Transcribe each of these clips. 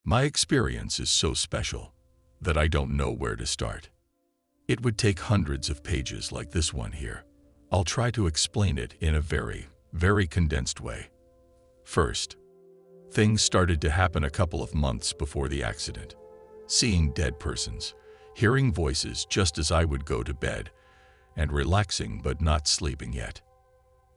My experience is so special that I don't know where to start. It would take hundreds of pages like this one here. I'll try to explain it in a very, very condensed way. First, things started to happen a couple of months before the accident. Seeing dead persons, hearing voices just as I would go to bed, and relaxing but not sleeping yet.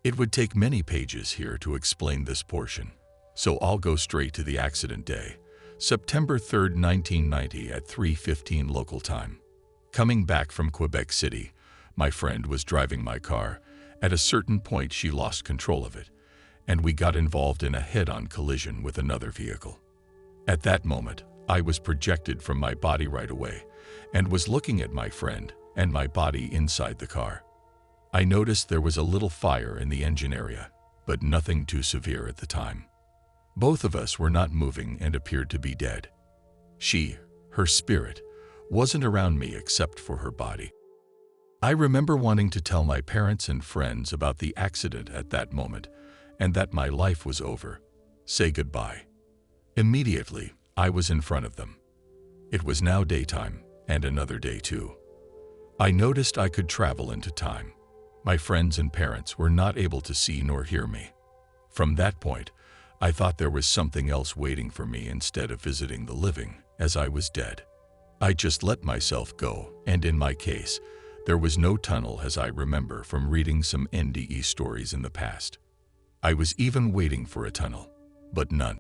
It would take many pages here to explain this portion, so I'll go straight to the accident day, September 3rd, 1990 at 3:15 local time. Coming back from Quebec City, my friend was driving my car. At a certain point she lost control of it, and we got involved in a head-on collision with another vehicle. At that moment, I was projected from my body right away and was looking at my friend and my body inside the car. I noticed there was a little fire in the engine area, but nothing too severe at the time. Both of us were not moving and appeared to be dead. Her spirit, wasn't around me except for her body. I remember wanting to tell my parents and friends about the accident at that moment and that my life was over, say goodbye. Immediately, I was in front of them. It was now daytime, and another day too. I noticed I could travel into time. My friends and parents were not able to see nor hear me. From that point, I thought there was something else waiting for me instead of visiting the living, as I was dead. I just let myself go, and in my case, there was no tunnel as I remember from reading some NDE stories in the past. I was even waiting for a tunnel, but none.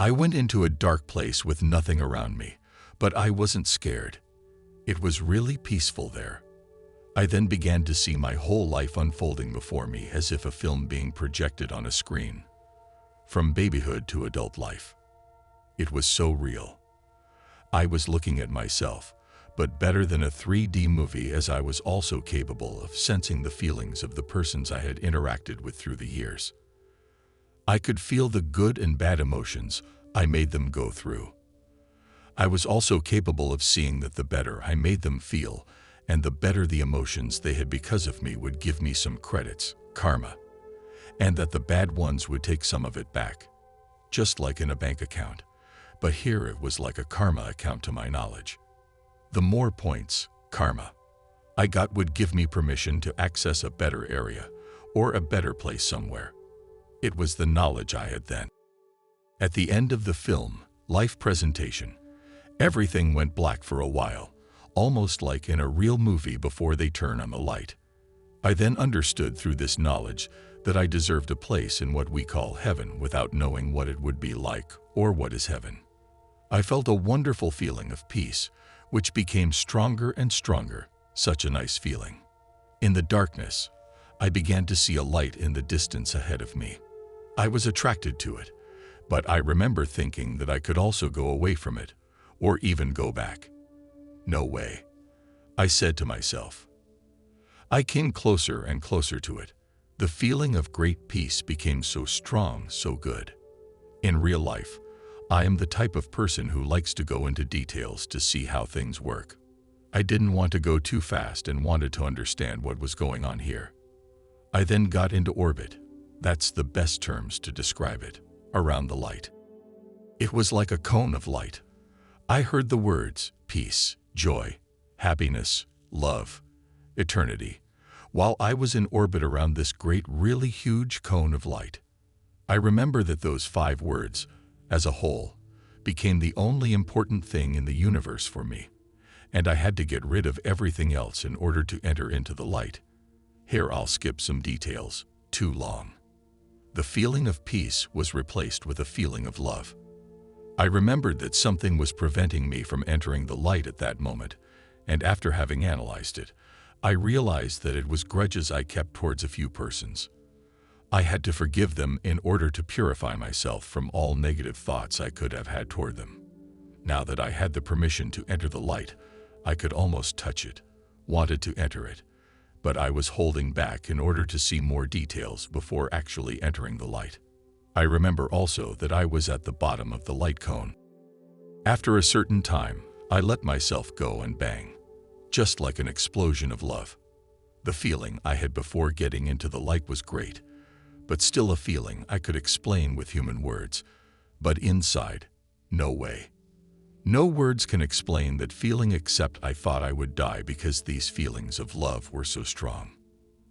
I went into a dark place with nothing around me, but I wasn't scared. It was really peaceful there. I then began to see my whole life unfolding before me as if a film being projected on a screen. From babyhood to adult life. It was so real. I was looking at myself, but better than a 3D movie, as I was also capable of sensing the feelings of the persons I had interacted with through the years. I could feel the good and bad emotions I made them go through. I was also capable of seeing that the better I made them feel, and the better the emotions they had because of me would give me some credits, karma, and that the bad ones would take some of it back, just like in a bank account. But here it was like a karma account to my knowledge. The more points, karma, I got would give me permission to access a better area or a better place somewhere. It was the knowledge I had then. At the end of the film, life presentation, everything went black for a while, almost like in a real movie before they turn on the light. I then understood through this knowledge that I deserved a place in what we call heaven without knowing what it would be like or what is heaven. I felt a wonderful feeling of peace, which became stronger and stronger, such a nice feeling. In the darkness, I began to see a light in the distance ahead of me. I was attracted to it, but I remember thinking that I could also go away from it, or even go back. No way, I said to myself. I came closer and closer to it. The feeling of great peace became so strong, so good. In real life, I am the type of person who likes to go into details to see how things work. I didn't want to go too fast and wanted to understand what was going on here. I then got into orbit. That's the best terms to describe it, around the light. It was like a cone of light. I heard the words, peace, joy, happiness, love, eternity, while I was in orbit around this great, really huge cone of light. I remember that those 5 words, as a whole, became the only important thing in the universe for me, and I had to get rid of everything else in order to enter into the light. Here I'll skip some details, too long. The feeling of peace was replaced with a feeling of love. I remembered that something was preventing me from entering the light at that moment, and after having analyzed it, I realized that it was grudges I kept towards a few persons. I had to forgive them in order to purify myself from all negative thoughts I could have had toward them. Now that I had the permission to enter the light, I could almost touch it, wanted to enter it, but I was holding back in order to see more details before actually entering the light. I remember also that I was at the bottom of the light cone. After a certain time, I let myself go and bang, just like an explosion of love. The feeling I had before getting into the light was great, but still a feeling I could explain with human words, but inside, No way. No words can explain that feeling, except I thought I would die because these feelings of love were so strong.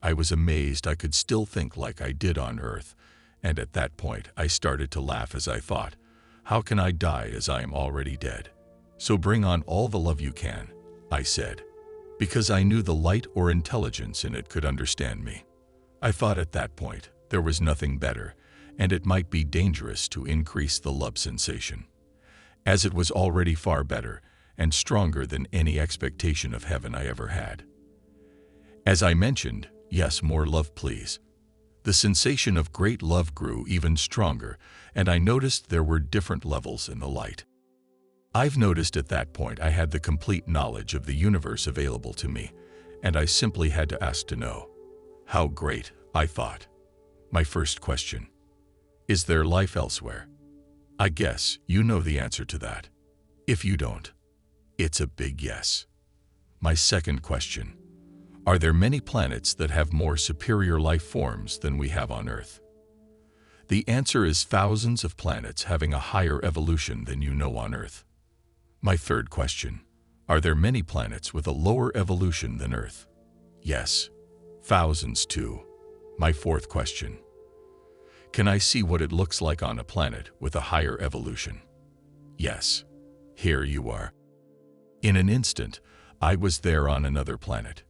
I was amazed I could still think like I did on Earth, and at that point I started to laugh as I thought, how can I die as I am already dead? So bring on all the love you can, I said, because I knew the light or intelligence in it could understand me. I thought at that point there was nothing better, and it might be dangerous to increase the love sensation, as it was already far better and stronger than any expectation of heaven I ever had. As I mentioned, yes, more love please. The sensation of great love grew even stronger, and I noticed there were different levels in the light. I've noticed at that point I had the complete knowledge of the universe available to me, and I simply had to ask to know. How great, I thought. My first question: is there life elsewhere? I guess you know the answer to that. If you don't, it's a big yes. My second question: are there many planets that have more superior life forms than we have on Earth? The answer is thousands of planets having a higher evolution than you know on Earth. My third question: are there many planets with a lower evolution than Earth? Yes, thousands too. My fourth question: can I see what it looks like on a planet with a higher evolution? Yes, here you are. In an instant, I was there on another planet.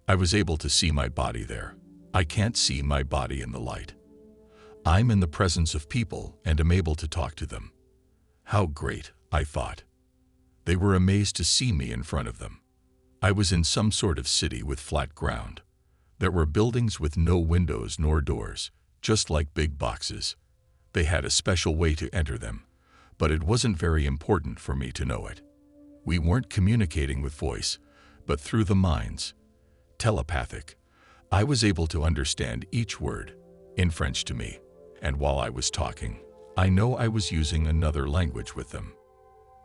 I was able to see my body there. I can't see my body in the light. I'm in the presence of people and am able to talk to them. How great, I thought. They were amazed to see me in front of them. I was in some sort of city with flat ground. There were buildings with no windows nor doors, just like big boxes. They had a special way to enter them, but it wasn't very important for me to know it. We weren't communicating with voice, but through the minds. Telepathic. I was able to understand each word, in French to me, and while I was talking, I know I was using another language with them.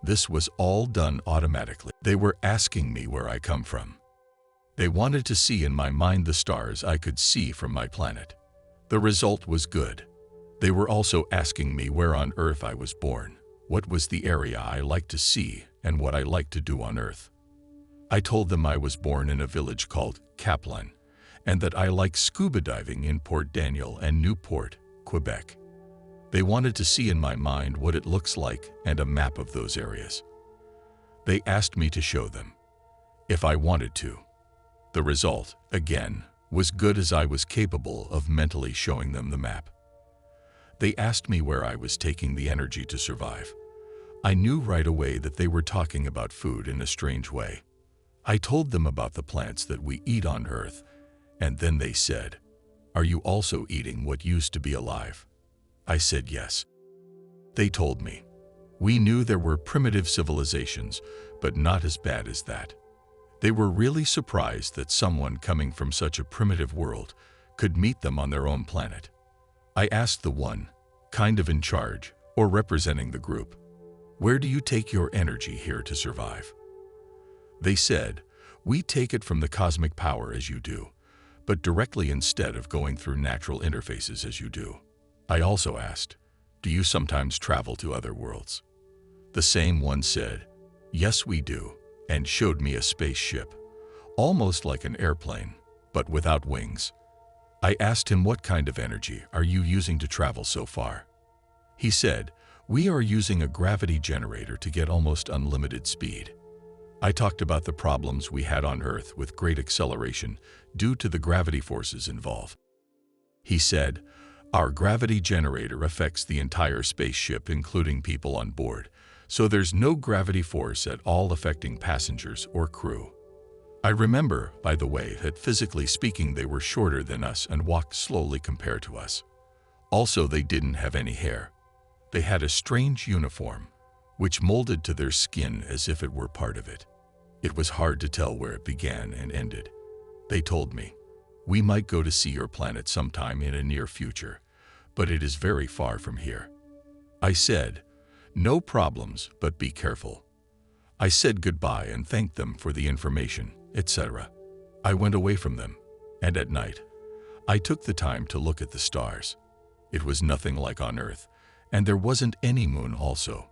This was all done automatically. They were asking me where I come from. They wanted to see in my mind the stars I could see from my planet. The result was good. They were also asking me where on Earth I was born, what was the area I liked to see, and what I liked to do on Earth. I told them I was born in a village called Kaplan, and that I like scuba diving in Port Daniel and Newport, Quebec. They wanted to see in my mind what it looks like and a map of those areas. They asked me to show them, if I wanted to. The result, again, was good as I was capable of mentally showing them the map. They asked me where I was taking the energy to survive. I knew right away that they were talking about food in a strange way. I told them about the plants that we eat on Earth, and then they said, "Are you also eating what used to be alive?" I said yes. They told me, "We knew there were primitive civilizations, but not as bad as that." They were really surprised that someone coming from such a primitive world could meet them on their own planet. I asked the one, kind of in charge, or representing the group, "Where do you take your energy here to survive?" They said, "We take it from the cosmic power as you do, but directly instead of going through natural interfaces as you do." I also asked, "Do you sometimes travel to other worlds?" The same one said, "Yes, we do," and showed me a spaceship, almost like an airplane, but without wings. I asked him, "What kind of energy are you using to travel so far?" He said, "We are using a gravity generator to get almost unlimited speed." I talked about the problems we had on Earth with great acceleration due to the gravity forces involved. He said, "Our gravity generator affects the entire spaceship, including people on board, so there's no gravity force at all affecting passengers or crew." I remember, by the way, that physically speaking they were shorter than us and walked slowly compared to us. Also, they didn't have any hair. They had a strange uniform, which molded to their skin as if it were part of it. It was hard to tell where it began and ended. They told me, "We might go to see your planet sometime in a near future, but it is very far from here." I said, "No problems, but be careful." I said goodbye and thanked them for the information, etc. I went away from them, and at night, I took the time to look at the stars. It was nothing like on Earth, and there wasn't any moon also,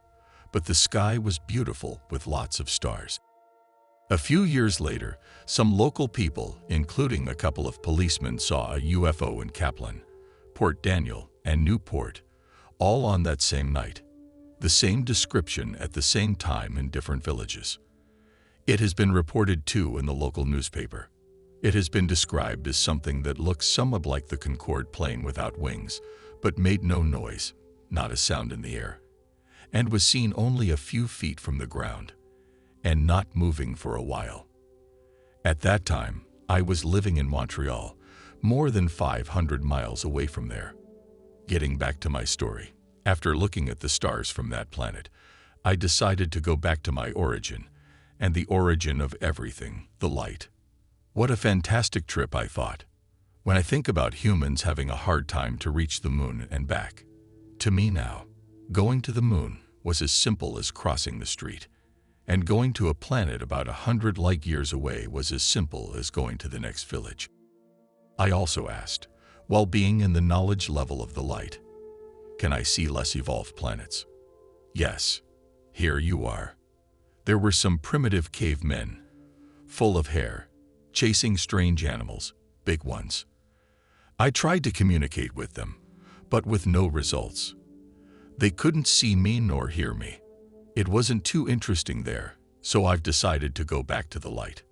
but the sky was beautiful with lots of stars. A few years later, some local people, including a couple of policemen, saw a UFO in Kaplan, Port Daniel, and Newport, all on that same night. The same description at the same time in different villages. It has been reported too in the local newspaper. It has been described as something that looks somewhat like the Concorde plane without wings, but made no noise, not a sound in the air, and was seen only a few feet from the ground, and not moving for a while. At that time, I was living in Montreal, more than 500 miles away from there. Getting back to my story, after looking at the stars from that planet, I decided to go back to my origin, and the origin of everything, the light. What a fantastic trip, I thought. When I think about humans having a hard time to reach the moon and back, to me now, going to the moon was as simple as crossing the street, and going to a planet about 100 light years away was as simple as going to the next village. I also asked, while being in the knowledge level of the light, can I see less evolved planets? Yes, here you are. There were some primitive cavemen, full of hair, chasing strange animals, big ones. I tried to communicate with them, but with no results. They couldn't see me nor hear me. It wasn't too interesting there, so I've decided to go back to the light.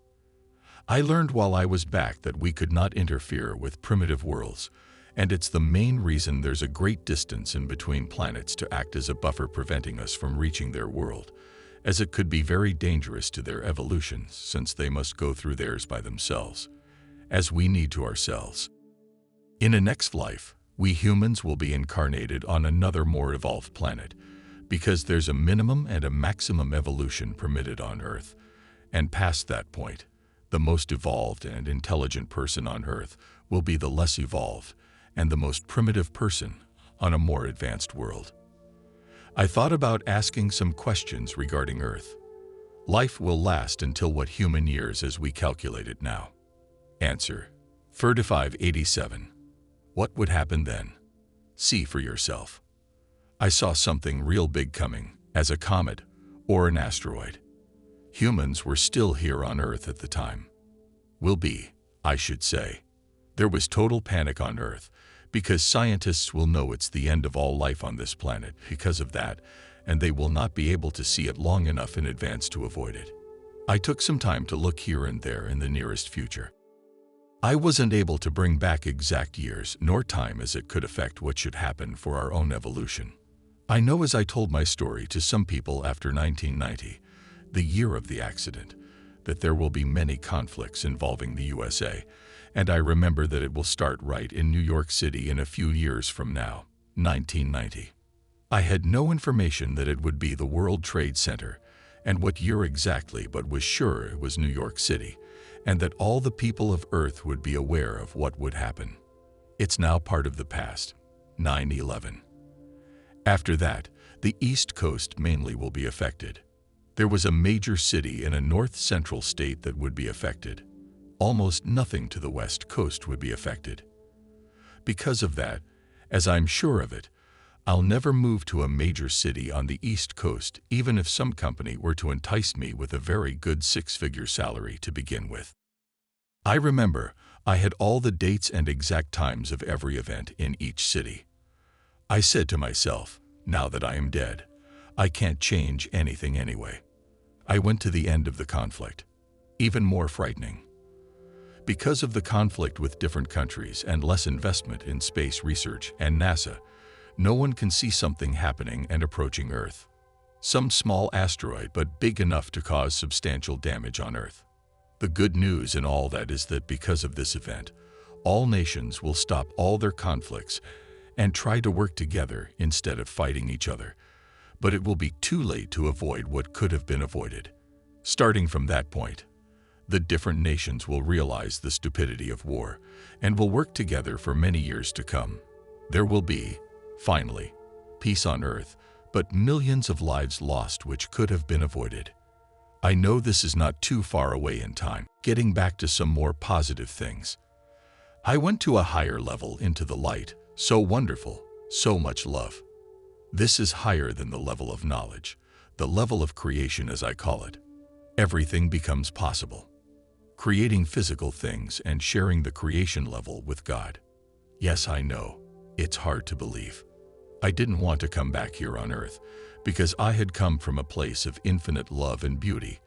I learned while I was back that we could not interfere with primitive worlds, and it's the main reason there's a great distance in between planets to act as a buffer preventing us from reaching their world, as it could be very dangerous to their evolution since they must go through theirs by themselves, as we need to ourselves. In a next life, we humans will be incarnated on another more evolved planet, because there's a minimum and a maximum evolution permitted on Earth, and past that point, the most evolved and intelligent person on Earth will be the less evolved and the most primitive person on a more advanced world. I thought about asking some questions regarding Earth. Life will last until what human years as we calculate it now? Answer: 3587. What would happen then? See for yourself. I saw something real big coming, as a comet or an asteroid. Humans were still here on Earth at the time. Will be, I should say. There was total panic on Earth, because scientists will know it's the end of all life on this planet because of that, and they will not be able to see it long enough in advance to avoid it. I took some time to look here and there in the nearest future. I wasn't able to bring back exact years nor time as it could affect what should happen for our own evolution. I know as I told my story to some people after 1990, the year of the accident, that there will be many conflicts involving the USA, and I remember that it will start right in New York City in a few years from now, 1990. I had no information that it would be the World Trade Center and what year exactly, but was sure it was New York City, and that all the people of Earth would be aware of what would happen. It's now part of the past, 9/11. After that, the East Coast mainly will be affected. There was a major city in a north-central state that would be affected. Almost nothing to the West Coast would be affected. Because of that, as I'm sure of it, I'll never move to a major city on the East Coast, even if some company were to entice me with a very good six-figure salary to begin with. I remember I had all the dates and exact times of every event in each city. I said to myself, now that I am dead, I can't change anything anyway. I went to the end of the conflict. Even more frightening. Because of the conflict with different countries and less investment in space research and NASA, no one can see something happening and approaching Earth. Some small asteroid, but big enough to cause substantial damage on Earth. The good news in all that is that because of this event, all nations will stop all their conflicts and try to work together instead of fighting each other. But it will be too late to avoid what could have been avoided. Starting from that point, the different nations will realize the stupidity of war and will work together for many years to come. There will be, finally, peace on Earth, but millions of lives lost which could have been avoided. I know this is not too far away in time. Getting back to some more positive things. I went to a higher level into the light, so wonderful, so much love. This is higher than the level of knowledge, the level of creation as I call it. Everything becomes possible. Creating physical things and sharing the creation level with God. Yes, I know, it's hard to believe. I didn't want to come back here on earth because I had come from a place of infinite love and beauty,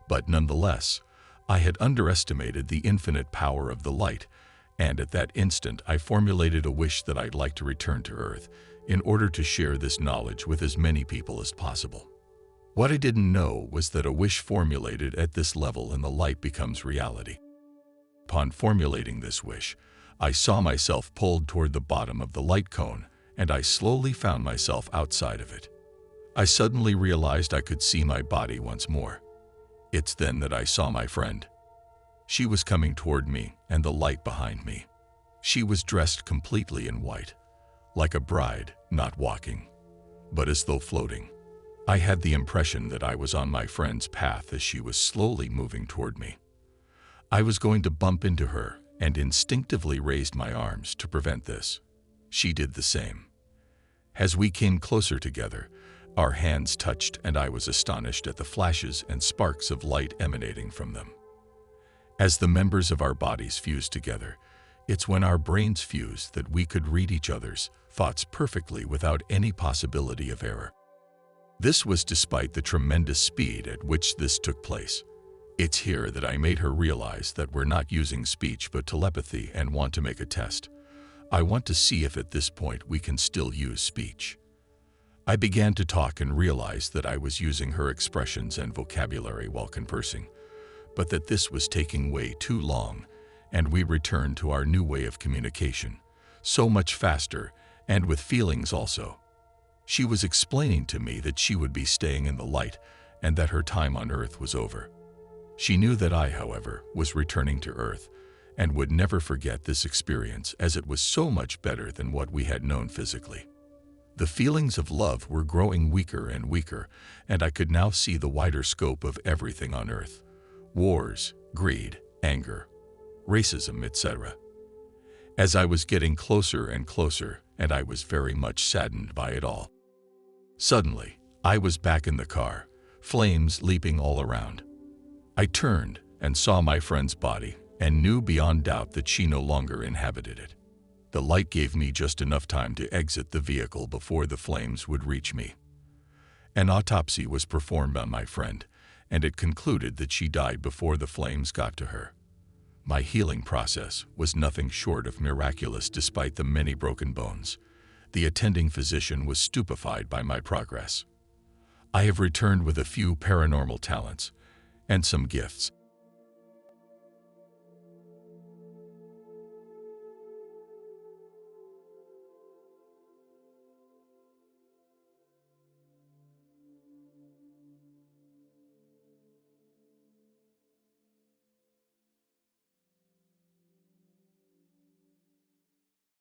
but nonetheless, I had underestimated the infinite power of the light, and at that instant I formulated a wish that I'd like to return to earth in order to share this knowledge with as many people as possible. What I didn't know was that a wish formulated at this level in the light becomes reality. Upon formulating this wish, I saw myself pulled toward the bottom of the light cone, and I slowly found myself outside of it. I suddenly realized I could see my body once more. It's then that I saw my friend. She was coming toward me and the light behind me. She was dressed completely in white, like a bride, not walking, but as though floating. I had the impression that I was on my friend's path as she was slowly moving toward me. I was going to bump into her and instinctively raised my arms to prevent this. She did the same. As we came closer together, our hands touched and I was astonished at the flashes and sparks of light emanating from them. As the members of our bodies fuse together, it's when our brains fuse that we could read each other's thoughts perfectly without any possibility of error. This was despite the tremendous speed at which this took place. It's here that I made her realize that we're not using speech but telepathy and want to make a test. I want to see if at this point we can still use speech. I began to talk and realized that I was using her expressions and vocabulary while conversing, but that this was taking way too long, and we returned to our new way of communication, so much faster and with feelings also. She was explaining to me that she would be staying in the light and that her time on earth was over. She knew that I, however, was returning to earth and would never forget this experience as it was so much better than what we had known physically. The feelings of love were growing weaker and weaker, and I could now see the wider scope of everything on earth: wars, greed, anger, racism, etc. As I was getting closer and closer, and I was very much saddened by it all. Suddenly, I was back in the car, flames leaping all around. I turned and saw my friend's body and knew beyond doubt that she no longer inhabited it. The light gave me just enough time to exit the vehicle before the flames would reach me. An autopsy was performed on my friend, and it concluded that she died before the flames got to her. My healing process was nothing short of miraculous despite the many broken bones. The attending physician was stupefied by my progress. I have returned with a few paranormal talents and some gifts.